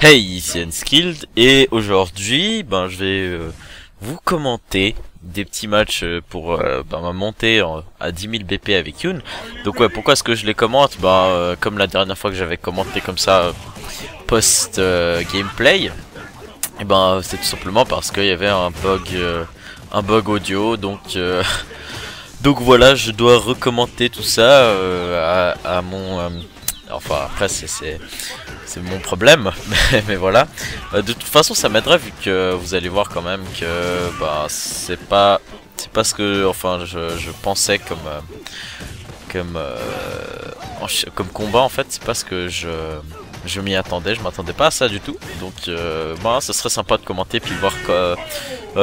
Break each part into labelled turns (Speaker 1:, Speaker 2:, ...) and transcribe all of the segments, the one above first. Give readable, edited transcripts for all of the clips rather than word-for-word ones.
Speaker 1: Hey, ici Unskilled et aujourd'hui, je vais vous commenter des petits matchs pour ma montée à 10 000 BP avec Yoon. Donc ouais, pourquoi est-ce que je les commente? Comme la dernière fois que j'avais commenté comme ça post gameplay, et c'est tout simplement parce qu'il y avait un bug audio, donc voilà, je dois recommenter tout ça à mon enfin après c'est mon problème, mais voilà. De toute façon, ça m'aiderait vu que vous allez voir quand même que c'est pas ce que je pensais comme combat en fait. C'est pas ce que je m'y attendais. Je m'attendais pas à ça du tout. Donc ce serait sympa de commenter puis voir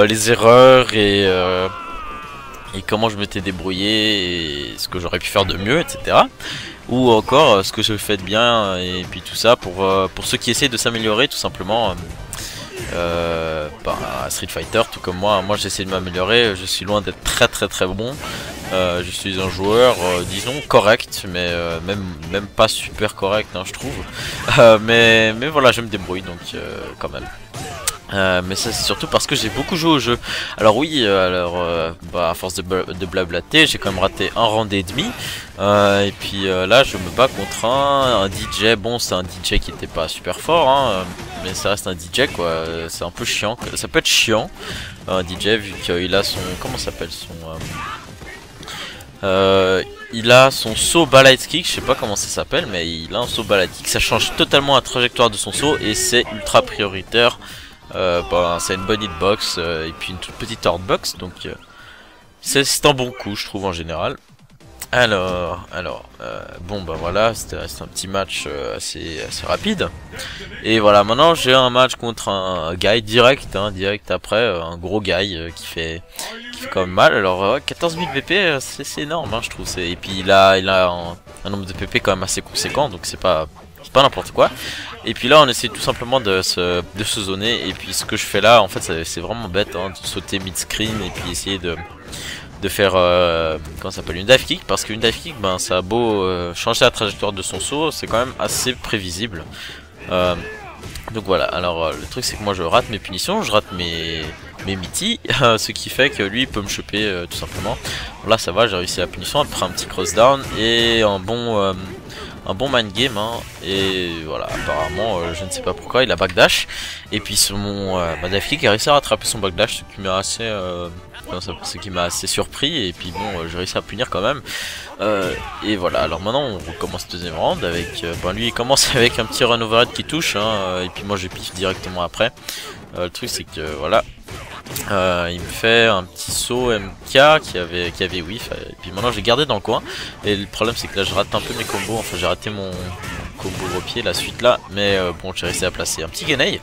Speaker 1: les erreurs et comment je m'étais débrouillé et ce que j'aurais pu faire de mieux, etc. Ou encore ce que je fais de bien et puis tout ça pour ceux qui essayent de s'améliorer tout simplement à Street Fighter, tout comme moi j'essaie de m'améliorer. Je suis loin d'être très bon. Je suis un joueur disons correct, mais même pas super correct, hein, je trouve. Mais voilà, je me débrouille donc quand même. Mais ça c'est surtout parce que j'ai beaucoup joué au jeu. Alors oui, à force de blablater, j'ai quand même raté un round et demi. Et puis là je me bats contre un DJ. Bon, c'est un DJ qui était pas super fort, hein, mais ça reste un DJ quoi. C'est un peu chiant, ça peut être chiant un DJ vu qu'il a son, comment s'appelle il a son saut balade kick, je sais pas comment ça s'appelle, mais il a un saut balade kick. Ça change totalement la trajectoire de son saut et c'est ultra prioritaire. C'est une bonne hitbox et puis une toute petite hardbox, donc c'est un bon coup je trouve en général. Alors voilà, c'était un petit match assez rapide. Et voilà, maintenant j'ai un match contre un guy direct, hein, direct après, un gros guy qui fait quand même mal. Alors 14 000 PP, c'est énorme, hein, je trouve. Et puis il a un nombre de PP quand même assez conséquent, donc c'est pas n'importe quoi. Et puis là on essaie tout simplement de se zoner. Et puis ce que je fais là en fait c'est vraiment bête, hein, de sauter mid screen et puis essayer de faire comment ça s'appelle, une dive kick, parce qu'une dive kick ça a beau changer la trajectoire de son saut, c'est quand même assez prévisible. Donc voilà, alors le truc c'est que moi je rate mes punitions, je rate mes mitis, ce qui fait que lui il peut me choper tout simplement. Là ça va, j'ai réussi la punition après un petit cross down et un bon mind game, hein. Et voilà, apparemment je ne sais pas pourquoi il a backdash et puis ma dive kick a réussi à rattraper son backdash, ce qui m'a assez surpris. Et puis bon, j'ai réussi à punir quand même. Et voilà, alors maintenant on recommence le deuxième round avec lui il commence avec un petit run overhead qui touche, hein, et puis moi je piffe directement après. Le truc c'est que voilà, il me fait un petit saut MK qui avait whiff, et puis maintenant j'ai gardé dans le coin. Et le problème c'est que là je rate un peu mes combos, enfin j'ai raté mon combo au pied la suite là, mais bon j'ai réussi à placer un petit grenade.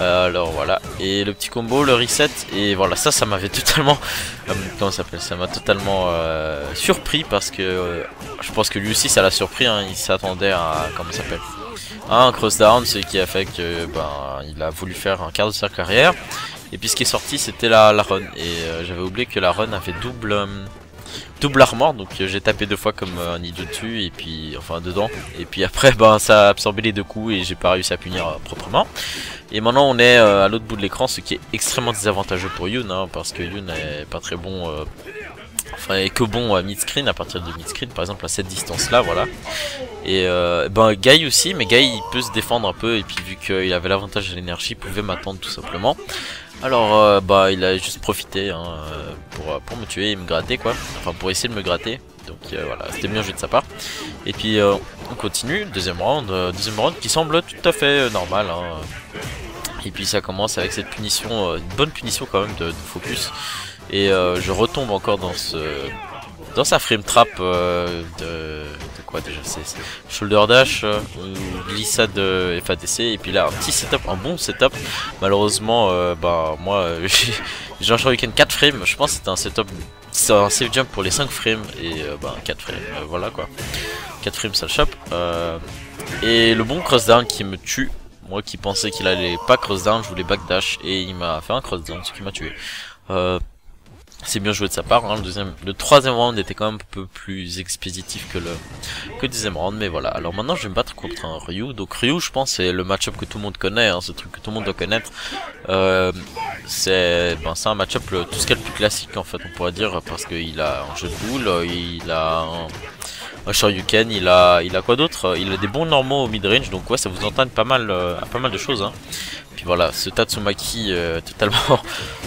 Speaker 1: Alors voilà, et le petit combo, le reset, et voilà, ça m'avait totalement comment ça s'appelle, ça m'a totalement surpris, parce que je pense que lui aussi ça l'a surpris, hein. Il s'attendait à, comment ça s'appelle, un cross down, ce qui a fait que il a voulu faire un quart de cercle arrière. Et puis ce qui est sorti c'était la run, et j'avais oublié que la run avait double armor, donc j'ai tapé deux fois comme un idiot dessus, et puis enfin dedans, et puis après ça a absorbé les deux coups et j'ai pas réussi à punir proprement. Et maintenant on est à l'autre bout de l'écran, ce qui est extrêmement désavantageux pour Yoon, hein, parce que Yoon est pas très bon, est que bon à mid-screen, à partir de mid-screen par exemple à cette distance là, voilà. Et Guy aussi, mais Guy il peut se défendre un peu, et puis vu qu'il avait l'avantage de l'énergie, il pouvait m'attendre tout simplement. Alors il a juste profité, hein, pour me tuer et me gratter quoi, enfin pour essayer de me gratter. Donc voilà, c'était bien joué de sa part. Et puis on continue, deuxième round qui semble tout à fait normal, hein. Et puis ça commence avec cette punition, une bonne punition quand même de focus. Et je retombe encore dans sa frame trap de quoi déjà, c'est shoulder dash ou glissade FADC. Et puis là un petit setup, un bon setup. Malheureusement moi j'ai un shuriken 4 frames, je pense que c'était un setup, c'est un save jump pour les 5 frames, et 4 frames, voilà quoi, 4 frames ça le chope. Et le bon crossdown qui me tue, moi qui pensais qu'il allait pas crossdown, je voulais backdash et il m'a fait un crossdown, ce qui m'a tué. C'est bien joué de sa part, hein. Le troisième round était quand même un peu plus expéditif que le deuxième round, mais voilà. Alors maintenant je vais me battre contre un Ryu. Donc Ryu, je pense c'est le match-up que tout le monde connaît, hein, ce truc que tout le monde doit connaître. C'est un match-up tout ce qu'il y a de plus classique en fait, on pourrait dire, parce qu'il a un jeu de boule, il a un Shoryuken, il a quoi d'autre? Il a des bons normaux au mid-range, donc ouais ça vous entraîne pas mal à pas mal de choses, hein. Puis voilà, ce Tatsumaki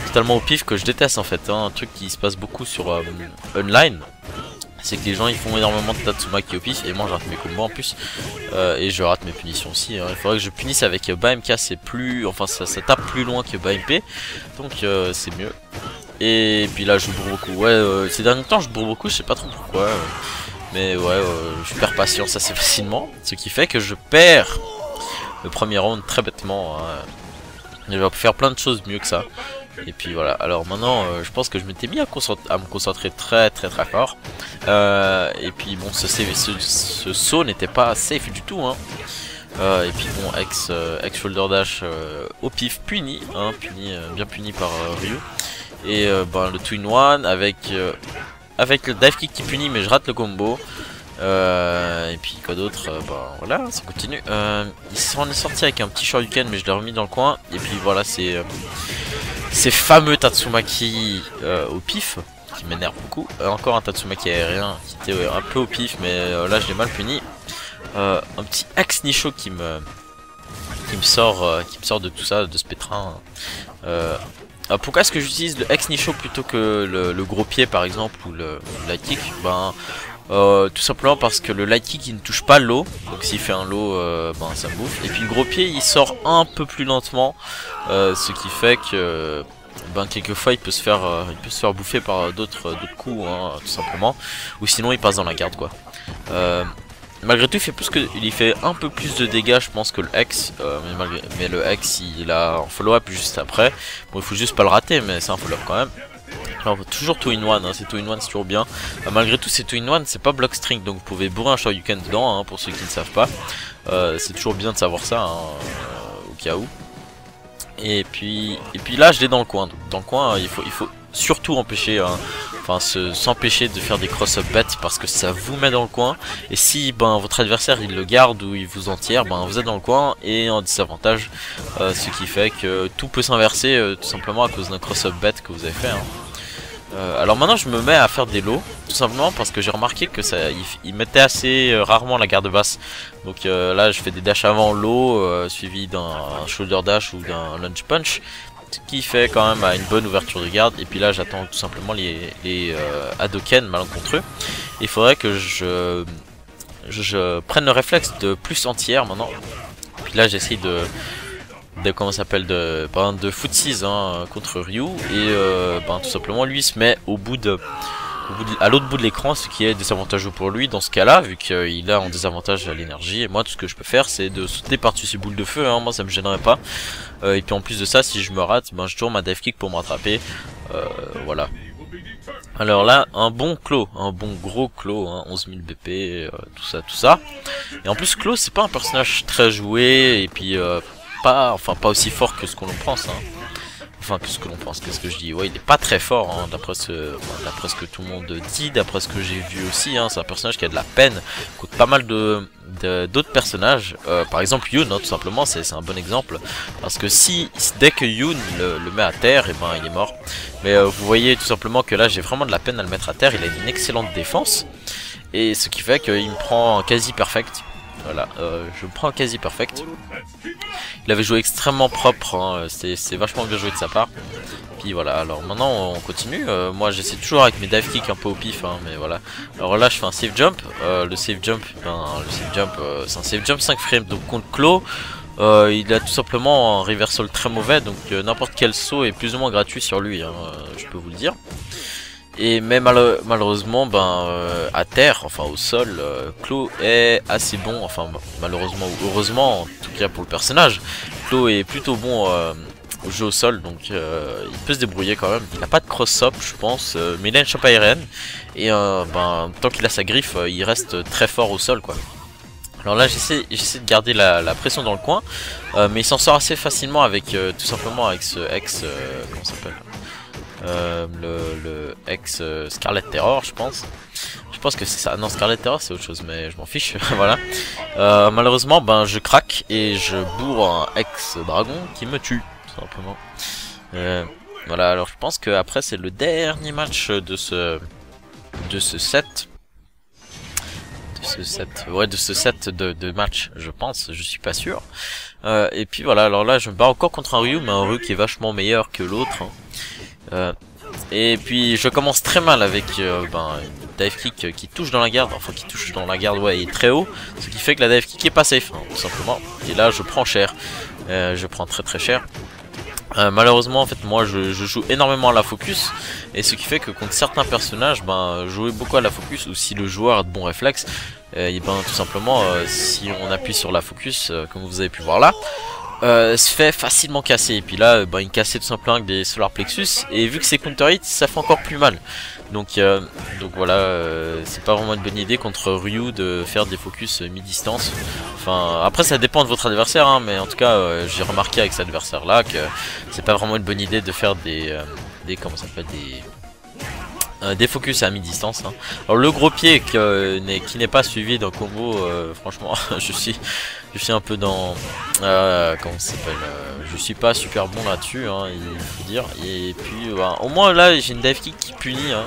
Speaker 1: totalement au pif que je déteste en fait, hein. Un truc qui se passe beaucoup sur online, c'est que les gens ils font énormément de Tatsumaki au pif, et moi je rate mes combos en plus, et je rate mes punitions aussi, hein. Il faudrait que je punisse avec BMK, c'est plus, enfin ça tape plus loin que BMP, donc c'est mieux. Et puis là je bourre beaucoup, ouais ces derniers temps je bourre beaucoup, je sais pas trop pourquoi, mais ouais je perds patience assez facilement, ce qui fait que je perds le premier round très bêtement, hein. Je vais faire plein de choses mieux que ça. Et puis voilà, alors maintenant je pense que je m'étais mis à me concentrer très fort. Et puis bon, ce saut n'était pas safe du tout, hein. Et puis bon, ex shoulder dash au pif puni, hein, bien puni par Ryu. Et le 2-in-1 avec le dive kick qui punit, mais je rate le combo. Et puis quoi d'autre, voilà, ça continue. Il s'en est sorti avec un petit Shoryuken, mais je l'ai remis dans le coin. Et puis voilà, c'est ces fameux Tatsumaki au pif qui m'énerve beaucoup. Encore un Tatsumaki aérien qui était un peu au pif, mais là je l'ai mal puni. Un petit ex Nisho qui me sort de tout ça, de ce pétrin. Pourquoi est-ce que j'utilise le ex Nisho plutôt que le gros pied par exemple, ou le light kick? Tout simplement parce que le light kick il ne touche pas l'eau, donc s'il fait un low ça me bouffe. Et puis le gros pied il sort un peu plus lentement, ce qui fait que quelquefois il peut se faire bouffer par d'autres coups, hein, tout simplement, ou sinon il passe dans la garde quoi. Malgré tout il fait un peu plus de dégâts je pense que le X, mais le X il a un follow-up juste après. Bon il faut juste pas le rater, mais c'est un follow-up quand même. Alors, toujours 2-in-1, hein, c'est 2-in-1 c'est toujours bien. Malgré tout c'est 2-in-1, c'est pas block string, donc vous pouvez bourrer un Shoryuken dedans, hein, pour ceux qui ne savent pas. C'est toujours bien de savoir ça, hein, au cas où. Et puis là je l'ai dans le coin. Donc, dans le coin il faut surtout empêcher, hein, s'empêcher de faire des cross-up bêtes, parce que ça vous met dans le coin. Et si votre adversaire il le garde ou il vous en tire, vous êtes dans le coin et en désavantage, ce qui fait que tout peut s'inverser tout simplement à cause d'un cross-up bête que vous avez fait, hein. Alors maintenant je me mets à faire des lows, tout simplement parce que j'ai remarqué que il mettait assez rarement la garde basse. Donc là je fais des dash avant low, suivi d'un shoulder dash ou d'un lunge punch, ce qui fait quand même une bonne ouverture de garde. Et puis là j'attends tout simplement les Hadoken malencontreux. Il faudrait que je prenne le réflexe de plus entière maintenant. Puis là j'essaye de comment ça s'appelle, de footsies, hein, contre Ryu, et tout simplement lui se met à l'autre bout de l'écran, ce qui est désavantageux pour lui dans ce cas là, vu qu'il a en désavantage à l'énergie. Et moi tout ce que je peux faire c'est de sauter par dessus ces boules de feu, hein, moi ça me gênerait pas. Et puis en plus de ça, si je me rate, je tourne ma dive kick pour me rattraper. Voilà. Alors là, un bon gros Claw, hein, 11 000 BP, tout ça. Et en plus Claw c'est pas un personnage très joué, et puis pas aussi fort que ce qu'on pense, hein. Qu'est-ce que je dis? Ouais, il est pas très fort, hein, d'après ce que tout le monde dit, d'après ce que j'ai vu aussi, hein. C'est un personnage qui a de la peine contre pas mal d'autres personnages. Par exemple Yoon, hein, tout simplement, c'est un bon exemple, parce que dès que Yoon le met à terre, et il est mort. Mais vous voyez tout simplement que là j'ai vraiment de la peine à le mettre à terre. Il a une excellente défense, et ce qui fait qu'il me prend en quasi perfect. Voilà, je me prends quasi perfect. Il avait joué extrêmement propre, hein, c'est vachement bien joué de sa part. Puis voilà, alors maintenant on continue. Moi j'essaie toujours avec mes dive kicks un peu au pif, hein, mais voilà. Alors là je fais un safe jump. Le safe jump, c'est un safe jump 5 frames. Donc contre Claw, il a tout simplement un reversal très mauvais, donc n'importe quel saut est plus ou moins gratuit sur lui, hein, je peux vous le dire. Et mais malheureusement, à terre, enfin au sol, Claw est assez bon, malheureusement ou heureusement, en tout cas pour le personnage, Claw est plutôt bon au jeu au sol, donc il peut se débrouiller quand même. Il n'a pas de cross-up, je pense, mais il a une chope aérienne, et tant qu'il a sa griffe, il reste très fort au sol, quoi. Alors là j'essaie de garder la pression dans le coin, mais il s'en sort assez facilement avec tout simplement avec ce comment ça s'appelle, le ex Scarlet Terror, je pense. Je pense que c'est ça. Non, Scarlet Terror c'est autre chose, mais je m'en fiche. Voilà. Malheureusement, ben je craque et je bourre un ex dragon qui me tue, tout simplement. Voilà. Alors je pense que après c'est le dernier match de ce set. De ce set de match, je pense, je suis pas sûr. Et puis voilà, alors là je me bats encore contre un Ryu, mais un Ryu qui est vachement meilleur que l'autre. Et puis je commence très mal avec une dive kick qui touche dans la garde, enfin qui touche dans la garde, ouais, et très haut, ce qui fait que la dive kick est pas safe, hein, tout simplement. Et là je prends cher, je prends très cher. Malheureusement en fait moi je joue énormément à la focus, et ce qui fait que contre certains personnages jouer beaucoup à la focus, ou si le joueur a de bons réflexes, et tout simplement si on appuie sur la focus comme vous avez pu voir là, se fait facilement casser. Et puis là il cassait tout simplement avec des solar plexus, et vu que c'est counter hit ça fait encore plus mal. Donc voilà, c'est pas vraiment une bonne idée contre Ryu de faire des focus mi-distance. Enfin après ça dépend de votre adversaire, hein, mais en tout cas j'ai remarqué avec cet adversaire là que c'est pas vraiment une bonne idée de faire des comment ça s'appelle, des focus à mi-distance, hein. Alors le gros pied qui n'est pas suivi d'un combo, franchement je suis un peu dans comment ça s'appelle, je suis pas super bon là-dessus, hein, il faut dire. Et puis au moins là j'ai une dive kick qui punit, hein,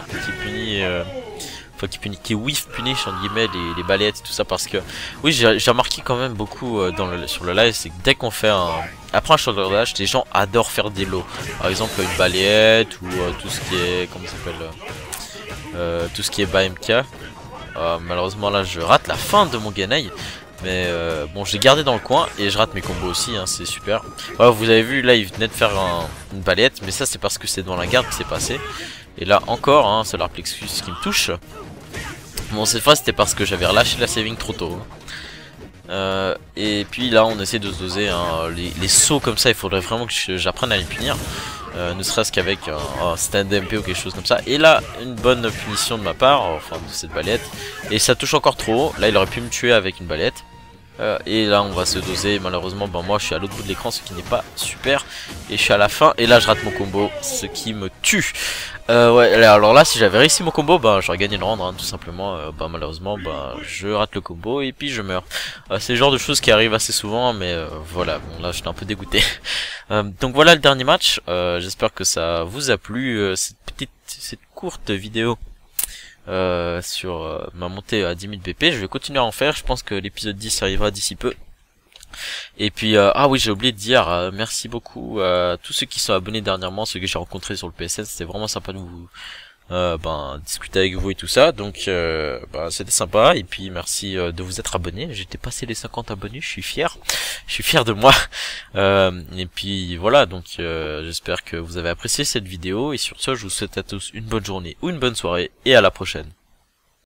Speaker 1: qui whiff punish entre guillemets les balayettes et tout ça, parce que oui j'ai remarqué quand même beaucoup sur le live, c'est que dès qu'on fait après un shoulder dash, les gens adorent faire des lows, par exemple une balayette ou tout ce qui est comment ça s'appelle, tout ce qui est BMK. Malheureusement là je rate la fin de mon Genei, mais bon j'ai gardé dans le coin et je rate mes combos aussi, hein, c'est super. Voilà, vous avez vu là il venait de faire une balayette, mais ça c'est parce que c'est dans la garde qui s'est passé. Et là encore, hein, c'est leur plexus qui me touche. Bon cette fois c'était parce que j'avais relâché la saving trop tôt. Et puis là on essaie de se doser, hein, les sauts comme ça, il faudrait vraiment que j'apprenne à les punir. Ne serait-ce qu'avec un stand MP ou quelque chose comme ça. Et là une bonne punition de ma part, enfin de cette balayette. Et ça touche encore trop haut, là il aurait pu me tuer avec une balayette. Et là on va se doser, malheureusement moi je suis à l'autre bout de l'écran, ce qui n'est pas super. Et je suis à la fin et là je rate mon combo, ce qui me tue. Ouais, alors là si j'avais réussi mon combo, j'aurais gagné le round, hein, tout simplement. Malheureusement je rate le combo et puis je meurs. C'est le genre de choses qui arrivent assez souvent, mais voilà, bon là j'étais un peu dégoûté. Donc voilà le dernier match, j'espère que ça vous a plu, cette courte vidéo sur ma montée à 10 000 BP. Je vais continuer à en faire, je pense que l'épisode 10 arrivera d'ici peu. Et puis ah oui j'ai oublié de dire merci beaucoup à tous ceux qui sont abonnés dernièrement, ceux que j'ai rencontrés sur le PSN, c'était vraiment sympa de vous discuter avec vous et tout ça, donc c'était sympa. Et puis merci de vous être abonnés, j'ai dépassé les 50 abonnés, je suis fier de moi. Et puis voilà, donc j'espère que vous avez apprécié cette vidéo, et sur ce je vous souhaite à tous une bonne journée ou une bonne soirée, et à la prochaine.